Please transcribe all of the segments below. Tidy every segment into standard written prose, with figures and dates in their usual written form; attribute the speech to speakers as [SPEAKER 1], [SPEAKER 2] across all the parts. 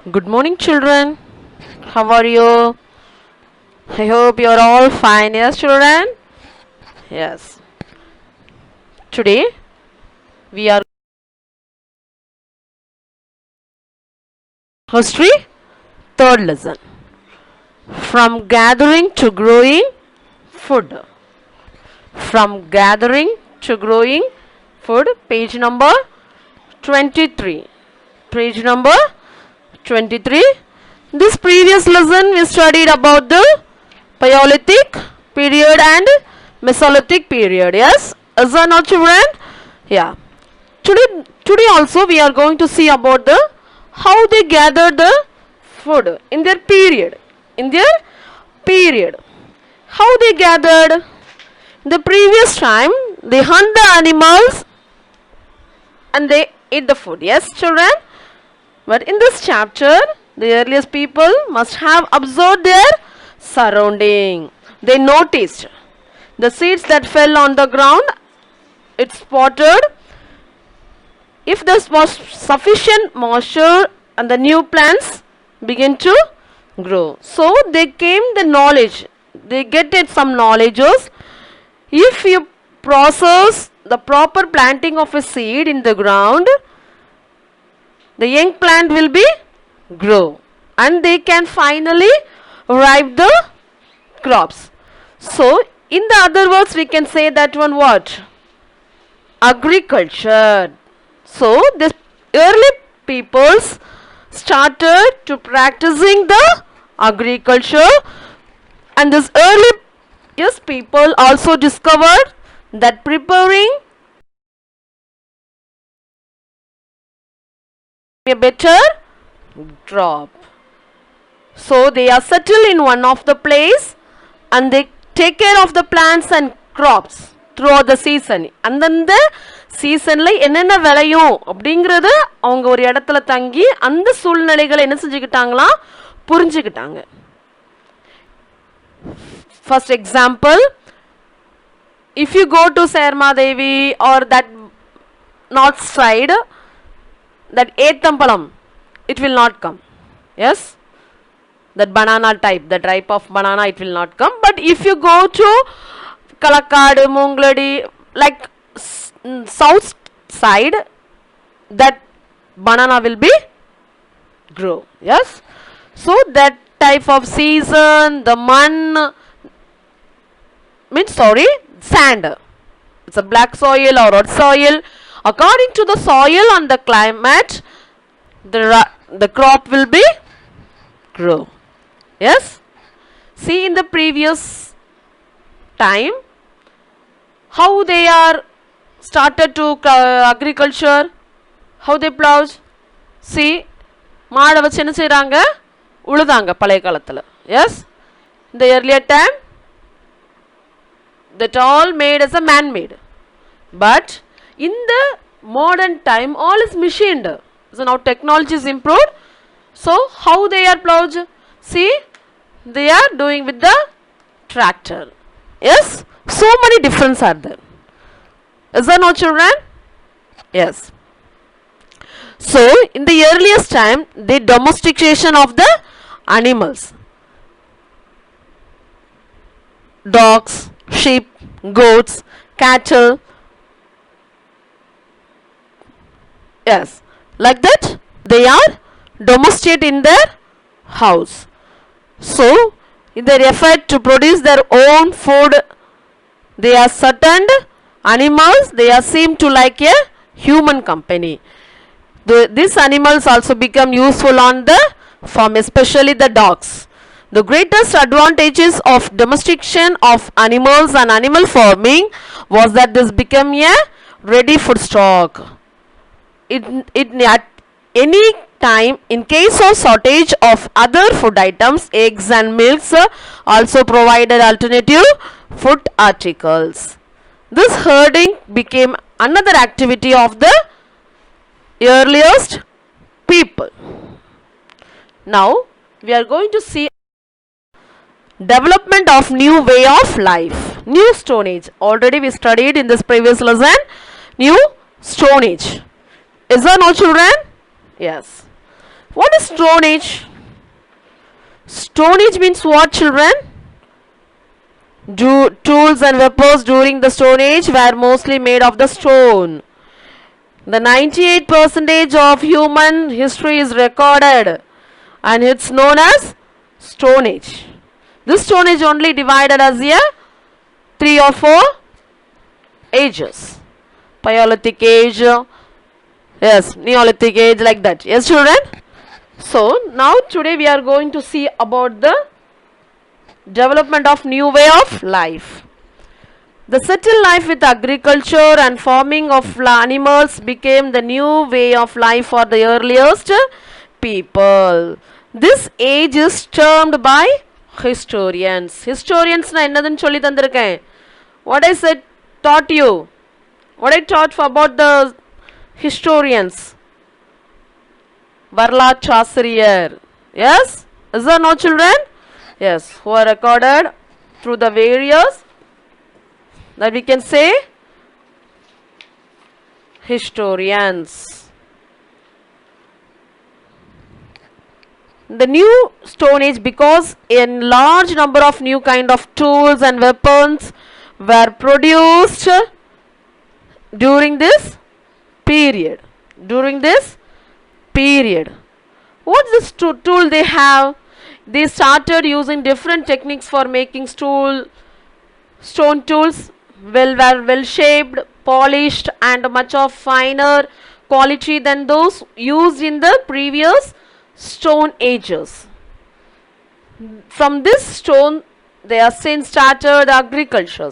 [SPEAKER 1] Good morning, children. How are you? I hope you are all fine. Yes, children? Yes. Today we are history, third lesson. From gathering to growing food. From gathering to growing food, page number 23. Page number 23. This previous lesson we studied about the Paleolithic period and Mesolithic period. Yes? Is that not, children? Yeah. Today also we are going to see about the how they gather the food in their period. In their period. How they gathered? The previous time they hunt the animals and they eat the food. Yes, children? But in this chapter, the earliest people must have observed their surrounding. They noticed the seeds that fell on the ground, it spotted if there was sufficient moisture and the new plants begin to grow. So they came the knowledge. They get it some knowledges. If you process the proper planting of a seed in the ground, the young plant will be grow and they can finally ripe the crops. So in the other words we can say that one what? Agriculture. So this early peoples started to practicing the agriculture, and this early people also discovered that preparing a better crop. So they are settled in one of the place and they take care of the plants and crops throughout the season. அந்தந்த சீசனில் என்னென்ன விளையும் அப்படிங்கிறத அவங்க ஒரு இடத்துல தங்கி அந்த சூழ்நிலைகளை என்ன செஞ்சுக்கிட்டாங்களாம், புரிஞ்சுக்கிட்டாங்க. First example, if you go to Sermadevi or that north side, that Ethampalam, it will not come. Yes, that banana type, the type of banana, it will not come. But if you go to Kalakkad, Mungladi, like south side, that banana will be grow. Yes, so that type of season, the sand, it's a black soil or red soil. According to the soil and the climate, the crop will be grow. Yes, see in the previous time how they are started to agriculture, how they plow. See, மாடை வச்சு என்ன செய்கிறாங்க, உழுதாங்க பழைய காலத்தில். Yes, in the earlier time that all made as a man made, but in the modern time all is machined. So now technology is improved. So how they are plowed? See, they are doing with the tractor. Yes, so many difference are there. Is that not, children? Yes. So in the earliest time, the domestication of the animals, dogs, sheep, goats, cattle. Yes, like that they are domesticated in their house. So in their effort to produce their own food, they are certain animals, they are seem to like a human company. These animals also become useful on the farm, especially the dogs. The greatest advantages of domestication of animals and animal farming was that this became a ready food stock. It at any time, in case of shortage of other food items, eggs and milks also provided alternative food articles. This herding became another activity of the earliest people. Now we are going to see development of new way of life, new stone age. Already we studied in this previous lesson new stone age. Is there no, children? Yes. What is Stone Age? Stone Age means what, children? Tools and weapons during the Stone Age were mostly made of the stone. The 98 percentage of human history is recorded and it's known as Stone Age. This Stone Age only divided as a 3 or 4 ages. Paleolithic age, yes, Neolithic age, like that. Yes, children? So, now today we are going to see about the development of new way of life. The settled life with agriculture and farming of animals became the new way of life for the earliest people. This age is termed by historians. Historians na ennadhu solli thandirukken. What I said taught you. What I taught about the historians. Varlachasriyar. Yes? Is there no children? Yes, who are recorded through the various, that we can say, historians. The new Stone Age, because a large number of new kind of tools and weapons were produced during this period. What's this tool they have? They started using different techniques for making stone tools. Were well shaped, polished, and much of finer quality than those used in the previous stone ages. From this stone, they are since started agriculture.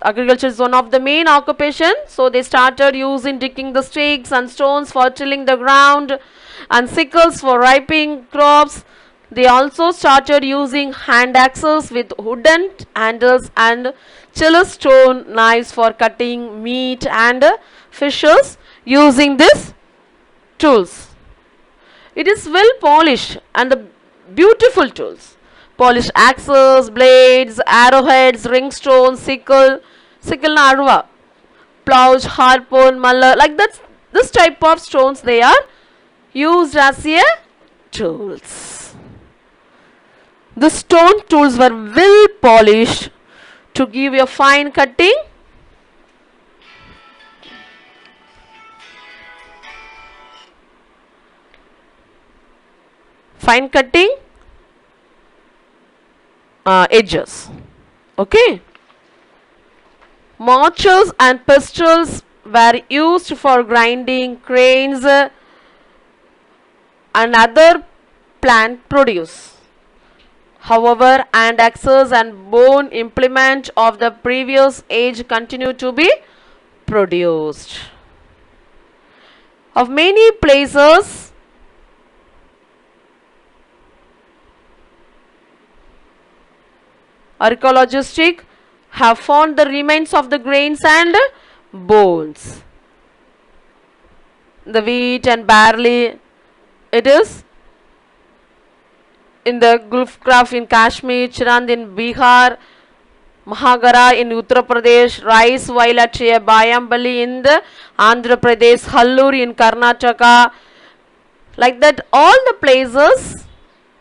[SPEAKER 1] Agriculture is one of the main occupation, so they started using digging the sticks and stones for tilling the ground and sickles for ripening crops. They also started using hand axes with wooden handles and stone knives for cutting meat and fishes using these tools. It is well polished and the beautiful tools. Polished axes, blades, arrowheads, ringstones, sickle na arva, plouch, harpoon, muller, like that. This type of stones they are used as a tools. The stone tools were well polished to give a fine cutting, edges. Okay. Mortars and pestles were used for grinding cranes and other plant produce. However, hand axes and bone implement of the previous age continue to be produced. Of many places, archaeologists have found the remains of the grains and bones. The wheat and barley, it is in the Gulf Craft in Kashmir, Chirand in Bihar, Mahagara in Uttar Pradesh, rice while at Bayambali in the Andhra Pradesh, Hallur in Karnataka, like that. All the places,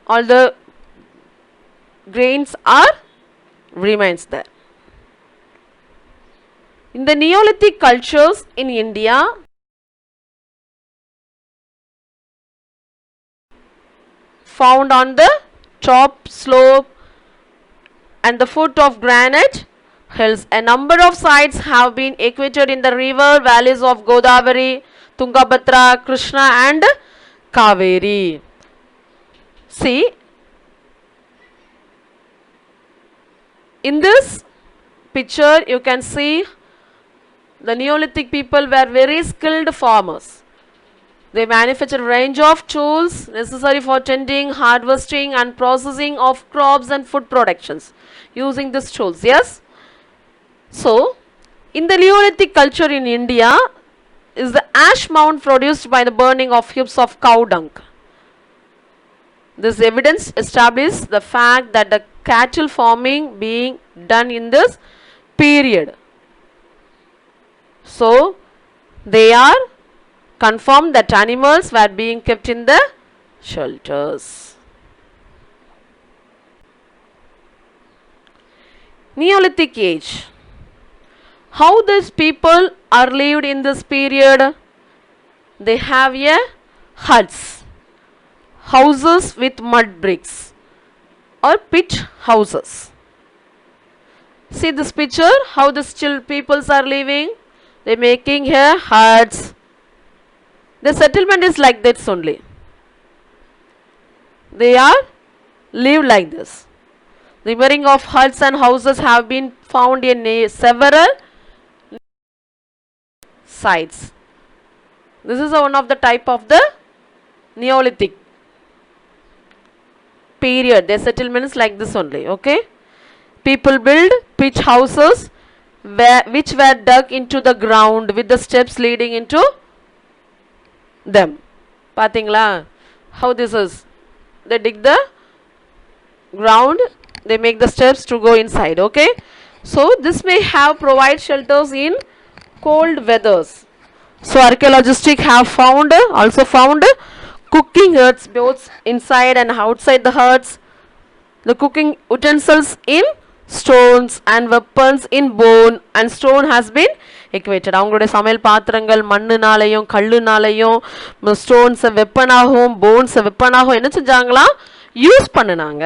[SPEAKER 1] all the grains are remains there. In the Neolithic cultures in India, found on the top slope and the foot of granite hills. A number of sites have been erected in the river valleys of Godavari, Tungabhadra, Krishna and Kaveri. See, in this picture you can see the Neolithic people were very skilled farmers. They manufactured a range of tools necessary for tending, harvesting and processing of crops and food productions using these tools. Yes. So, in the Neolithic culture in India is the ash mound produced by the burning of heaps of cow dung. This evidence establishes the fact that the cattle farming being done in this period. So, they are confirmed that animals were being kept in the shelters. Neolithic age. How these people are lived in this period? They have a huts, houses with mud bricks or pit houses. See this picture, how the still peoples are living. They making here huts. The settlement is like this only. They are live like this. The numbering of huts and houses have been found in several sites. This is one of the type of the Neolithic period. Their settlements like this only. Okay, people build pitch houses which were dug into the ground with the steps leading into them. Pathingla, how this is? They dig the ground, they make the steps to go inside. Okay, so this may have provide shelters in cold weathers. So archaeologists have found also found cooking huts both inside and outside the huts. The cooking utensils in stones and weapons in bone and stone has been equated. அவங்களுடைய சமையல் பாத்திரங்கள் மண்ணுனாலையும் கல்லுனாலையும் ஸ்டோன்ஸை வெப்பனாகவும் போன்ஸை வெப்பனாகவும் என்ன செஞ்சாங்களாம் use பண்ணினாங்க.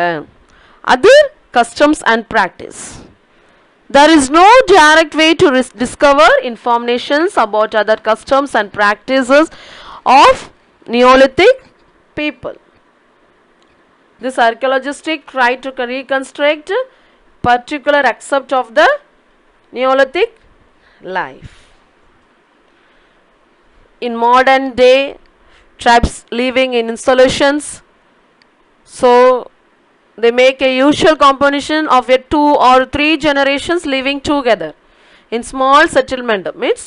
[SPEAKER 1] அது customs and practice. There is no direct way to discover information about other customs and practices of Neolithic people. This archaeologist tried to reconstruct particular aspect of the Neolithic life. In modern day, tribes living in installations, so they make a usual combination of a 2 or 3 generations living together in small settlement. Means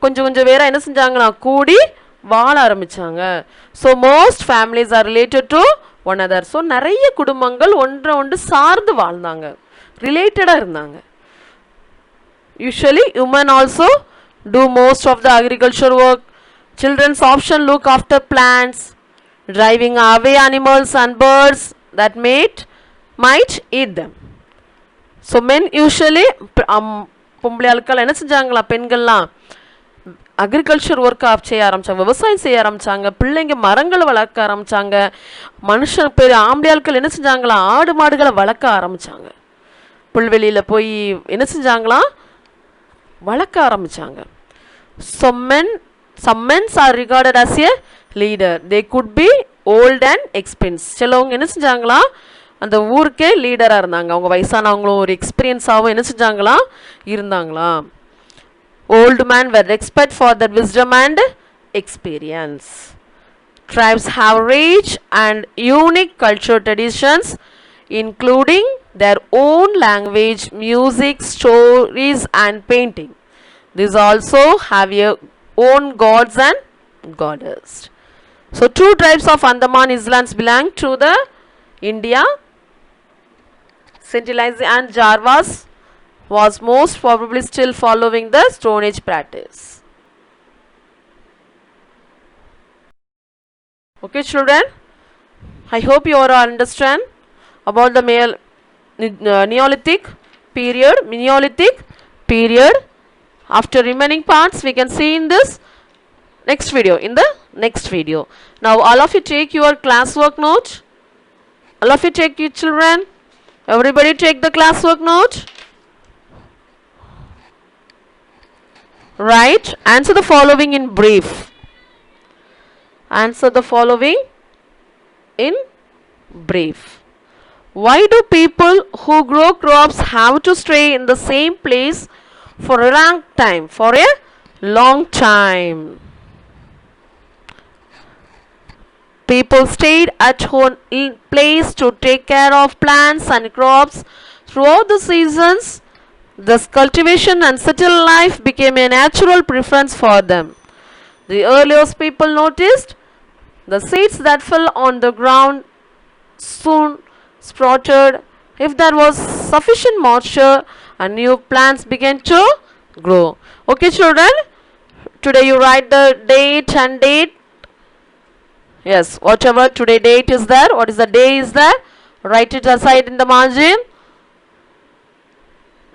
[SPEAKER 1] கொஞ்சம் கொஞ்சம் வேற என்ன செஞ்சாங்களா கூடி வாழ ஆரம்பிச்சாங்க. So most families are related to one another. So நிறைய குடும்பங்கள் ஒன்றை ஒன்று சார்ந்து வாழ்ந்தாங்க, ரிலேட்டடாக இருந்தாங்க. Usually women also do most of the agriculture work. Children's often look after plants, driving away animals and birds that might eat them. So men usually பொம்பளை ஆட்கள் என்ன செஞ்சாங்களா பெண்கள்லாம் அக்ரிகல்ச்சர் ஒர்க் செய்ய ஆரம்பித்தாங்க, விவசாயம் செய்ய ஆரம்பித்தாங்க, பிள்ளைங்க மரங்களை வளர்க்க ஆரம்பித்தாங்க. மனுஷன் பெரிய ஆம்பளை ஆட்கள் என்ன செஞ்சாங்களா ஆடு மாடுகளை வளர்க்க ஆரம்பித்தாங்க. புல்வெளியில் போய் என்ன செஞ்சாங்களாம் வளர்க்க ஆரம்பித்தாங்க. Some men are regarded as a leader. They could be old and experienced. சிலவங்க என்ன செஞ்சாங்களா அந்த ஊருக்கே லீடராக இருந்தாங்க. அவங்க வயசானவங்களும் ஒரு எக்ஸ்பீரியன்ஸாகவும் என்ன செஞ்சாங்களா இருந்தாங்களா. Old men were respected for their wisdom and experience. Tribes have rich and unique cultural traditions, including their own language, music, stories and painting. These also have their own gods and goddess. So 2 tribes of Andaman Islands belong to the India. Sentinelese and Jarvas was most probably still following the Stone Age practice. Okay children, I hope you all understand about the Neolithic period. After remaining parts we can see in this next video. Now all of you take your classwork note. All of you take your children. Everybody take the classwork note. Right, answer the following in brief. Answer the following in brief. Why do people who grow crops have to stay in the same place for a long time? People stayed at home in place to take care of plants and crops throughout the seasons. Thus cultivation and settled life became a natural preference for them. The earliest people noticed the seeds that fell on the ground soon sprouted if there was sufficient moisture and new plants began to grow. Okay children, today you write the date and date. Yes, whatever today date is there, what is the day is there, write it aside in the margin.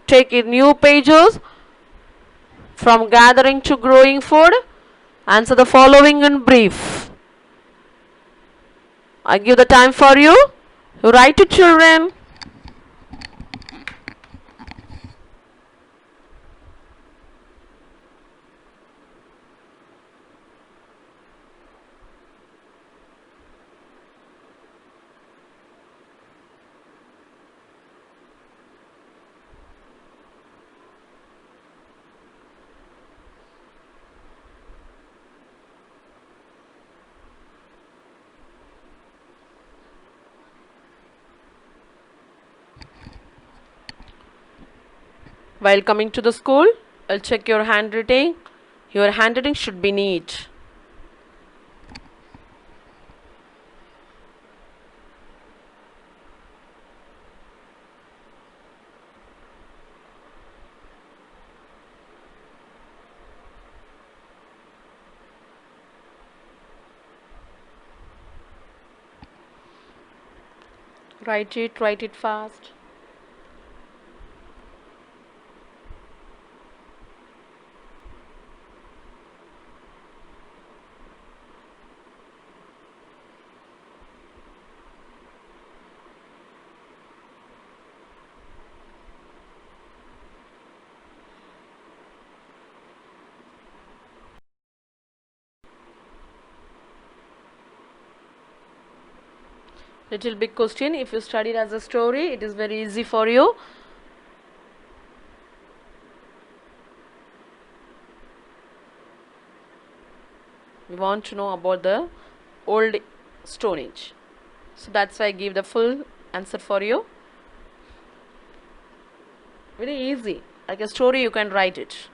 [SPEAKER 1] Take in new pages. From gathering to growing food, answer the following in brief. I give the time for you. You write it, children. While coming to the school, I'll check your handwriting. Your handwriting should be neat. Write it fast. Little big question. If you study it as a story, it is very easy for you. We want to know about the old Stone Age. So that's why I give the full answer for you. Very easy. Like a story, you can write it.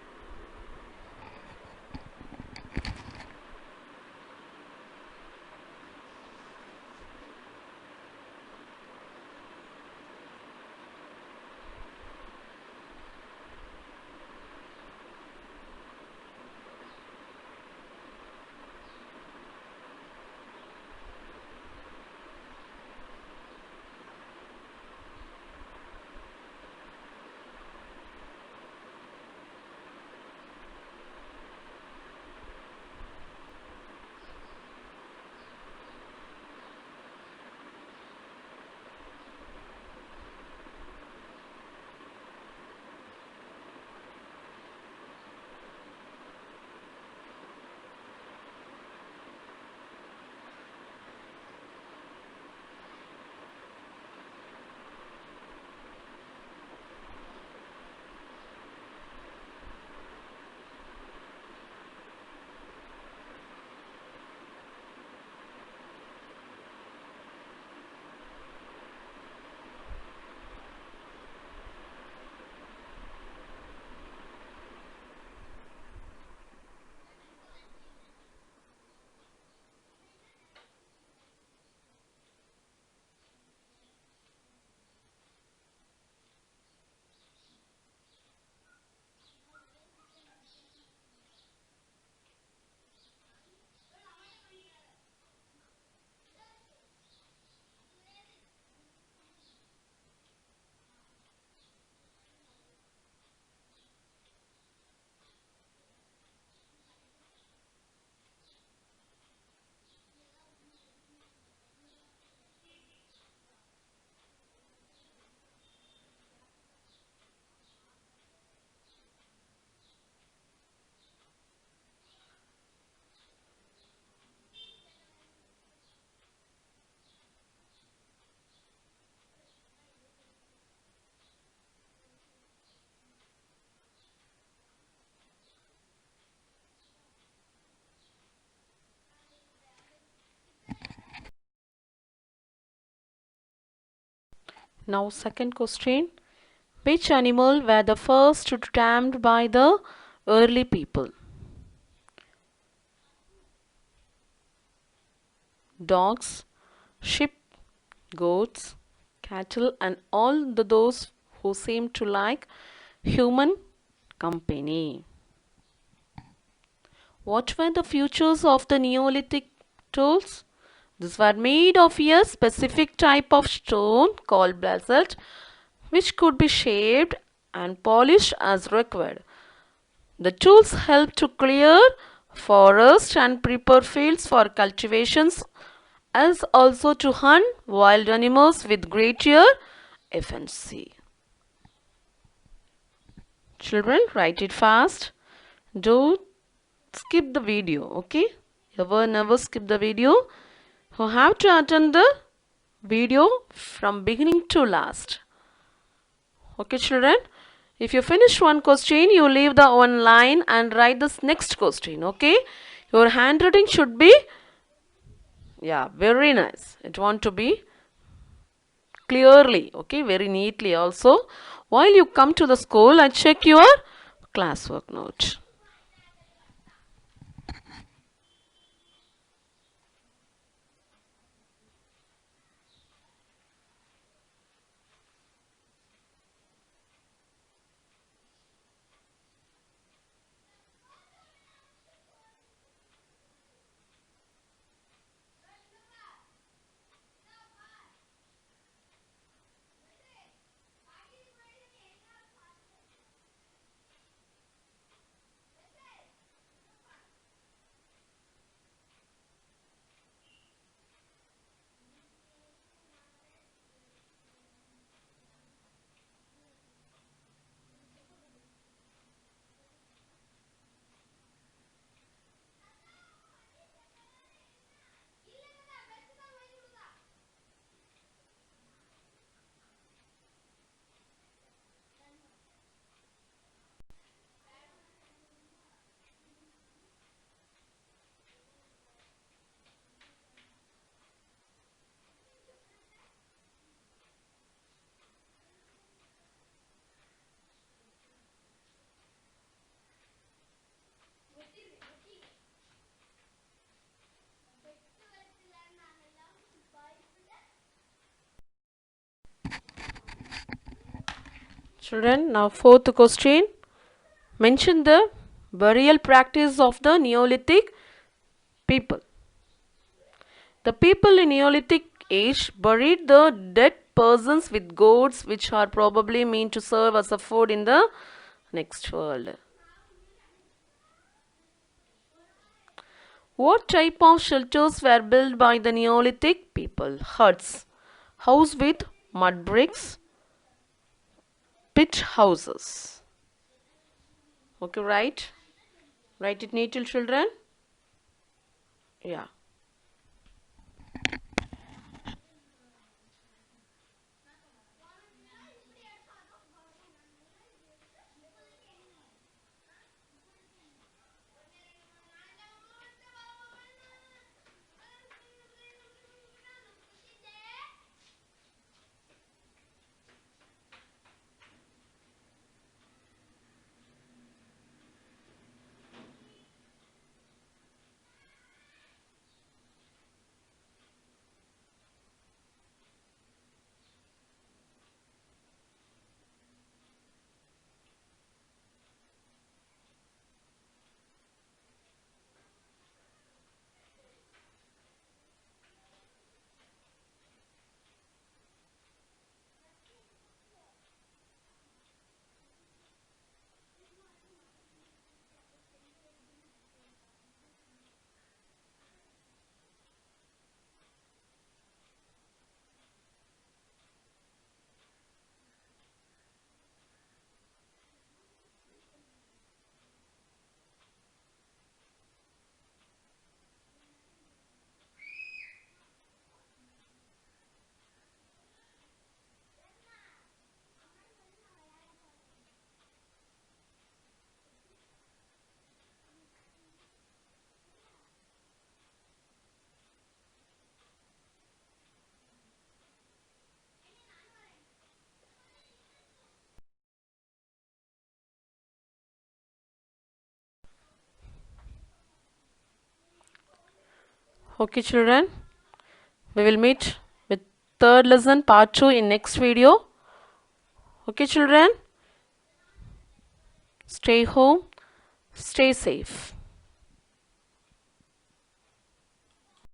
[SPEAKER 1] Now second question. Which animal were the first tamed by the early people? Dogs, sheep, goats, cattle, and all those who seem to like human company. What were the features of the Neolithic tools? These were made of a specific type of stone called basalt, which could be shaped and polished as required. The tools help to clear forests and prepare fields for cultivations, as also to hunt wild animals with greater efficiency. Children, write it fast. Don't skip the video, okay? Never skip the video. You have to attend the video from beginning to last. Okay, children? If you finish one question, you leave the one line and write this next question, okay? Your handwriting should be, yeah, very nice. It want to be clearly, okay, very neatly also. While you come to the school and check your classwork note. Children, now fourth question. Mention the burial practice of the Neolithic people. The people in Neolithic age buried the dead persons with goats, which are probably meant to serve as a food in the next world. What type of shelters were built by the Neolithic people? Huts, house with mud bricks, pit houses. Okay, right? Write it neatly, children. Yeah. Okay, children. We will meet with third lesson part 2 in next video. Okay, children. Stay home. Stay safe.